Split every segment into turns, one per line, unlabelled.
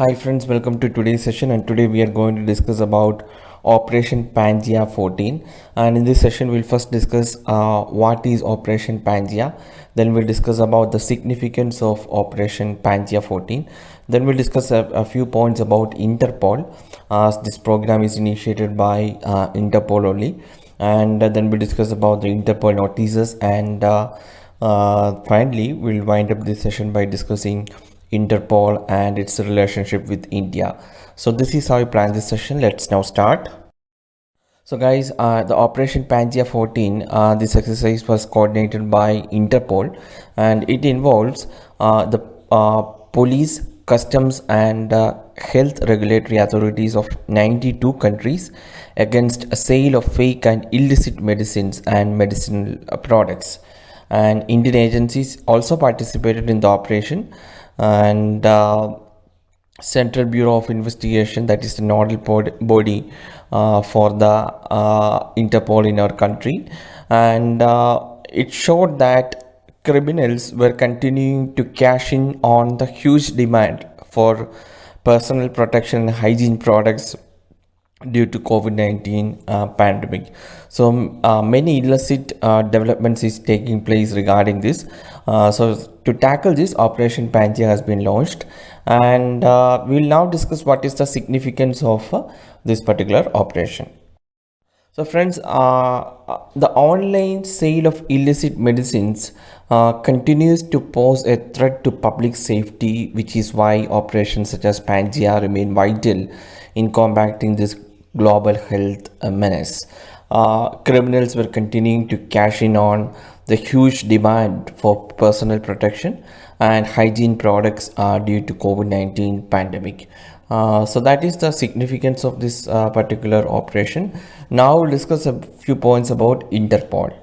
Hi friends, welcome to today's session, and today we are going to discuss about Operation Pangea 14. And in this session we'll first discuss what is Operation Pangea. Then we'll discuss about the significance of Operation Pangea 14. Then we'll discuss a few points about Interpol, as this program is initiated by Interpol only. And then we'll discuss about the Interpol notices, and finally we'll wind up this session by discussing Interpol and its relationship with India. So this is how I plan this session. Let's now start. So guys, the Operation Pangea 14, this exercise was coordinated by Interpol, and it involves the police, customs and health regulatory authorities of 92 countries against a sale of fake and illicit medicines and medicinal products. And Indian agencies also participated in the operation, and Central Bureau of Investigation, that is the nodal body for the Interpol in our country, and it showed that criminals were continuing to cash in on the huge demand for personal protection and hygiene products due to COVID-19 pandemic. So many illicit developments is taking place regarding this. So to tackle this, Operation Pangea has been launched, and we'll now discuss what is the significance of this particular operation. So friends, the online sale of illicit medicines continues to pose a threat to public safety, which is why operations such as Pangea remain vital in combating this global health menace. Criminals were continuing to cash in on the huge demand for personal protection and hygiene products due to COVID-19 pandemic. So that is the significance of this particular operation. Now we'll discuss a few points about Interpol.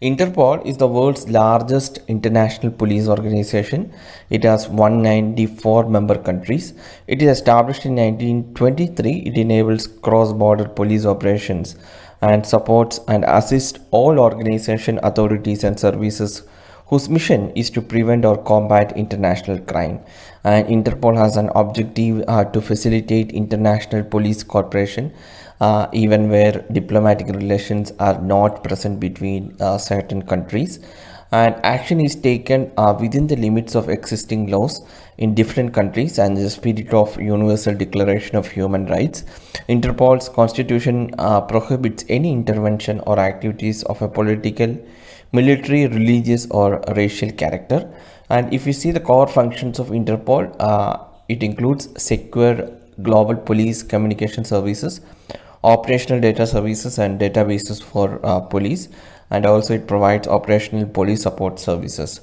Interpol is the world's largest international police organization. It has 194 member countries. It is established in 1923. It enables cross-border police operations and supports and assists all organization, authorities and services whose mission is to prevent or combat international crime. And Interpol has an objective to facilitate international police cooperation, even where diplomatic relations are not present between certain countries. And action is taken within the limits of existing laws in different countries and the spirit of Universal Declaration of Human Rights. Interpol's constitution prohibits any intervention or activities of a political, military, religious or racial character. And if you see the core functions of Interpol, it includes secure global police communication services, operational data services and databases for police, and also it provides operational police support services.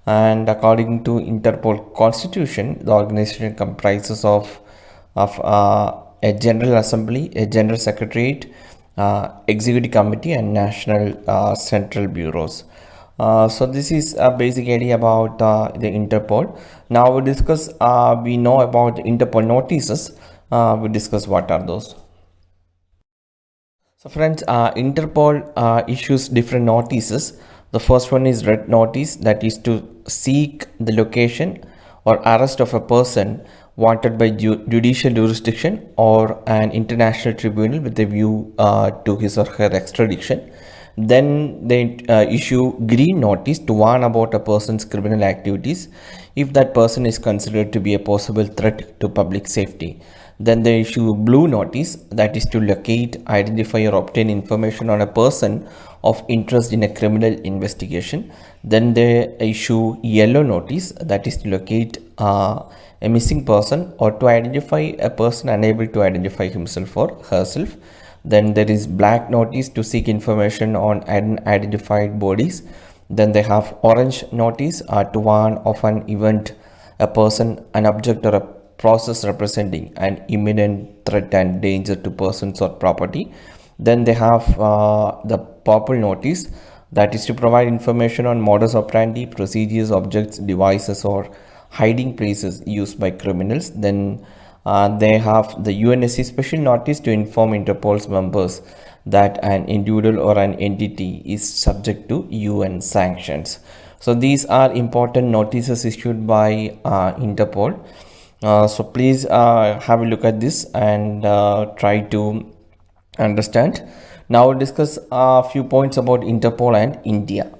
And according to Interpol constitution, the organization comprises of a general assembly, a general secretariat, executive committee and national central bureaus. So this is a basic idea about the Interpol. Now we discuss, we know about Interpol notices. We discuss what are those. So friends, Interpol issues different notices. The first one is red notice, that is to seek the location or arrest of a person wanted by judicial jurisdiction or an international tribunal with a view to his or her extradition. Then they issue green notice to warn about a person's criminal activities if that person is considered to be a possible threat to public safety. Then they issue blue notice, that is to locate, identify or obtain information on a person of interest in a criminal investigation. Then they issue yellow notice, that is to locate a missing person or to identify a person unable to identify himself or herself. Then there is black notice to seek information on unidentified bodies. Then they have orange notice to warn of an event, a person, an object or a process representing an imminent threat and danger to persons or property. Then they have the purple notice, that is to provide information on modus operandi, procedures, objects, devices or hiding places used by criminals. Then they have the UNSC special notice to inform Interpol's members that an individual or an entity is subject to UN sanctions. So these are important notices issued by Interpol. So please have a look at this and try to understand. Now we'll discuss a few points about Interpol and India.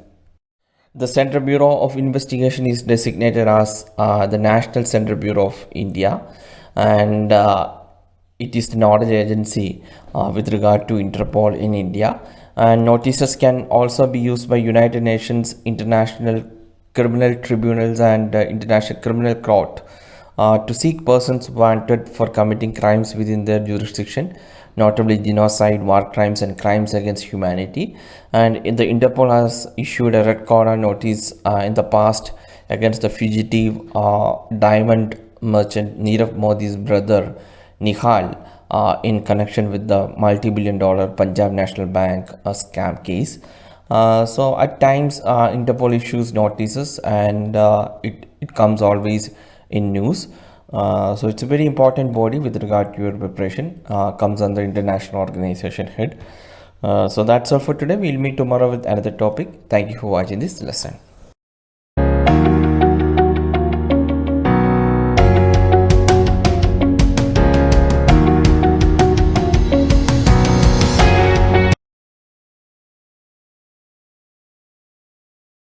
The Central Bureau of Investigation is designated as the National Central Bureau of India, and it is the nodal agency with regard to Interpol in India. And notices can also be used by United Nations, international criminal tribunals, and International Criminal Court to seek persons wanted for committing crimes within their jurisdiction, notably genocide, war crimes, and crimes against humanity. And in the Interpol has issued a red corner notice in the past against the fugitive diamond merchant Nirav Modi's brother Nihal in connection with the multi-billion-dollar Punjab National Bank scam case. So at times Interpol issues notices, and it comes always in news. So it's a very important body with regard to your preparation. Comes under international organization head. So that's all for today. We'll meet tomorrow with another topic. Thank you for watching this lesson.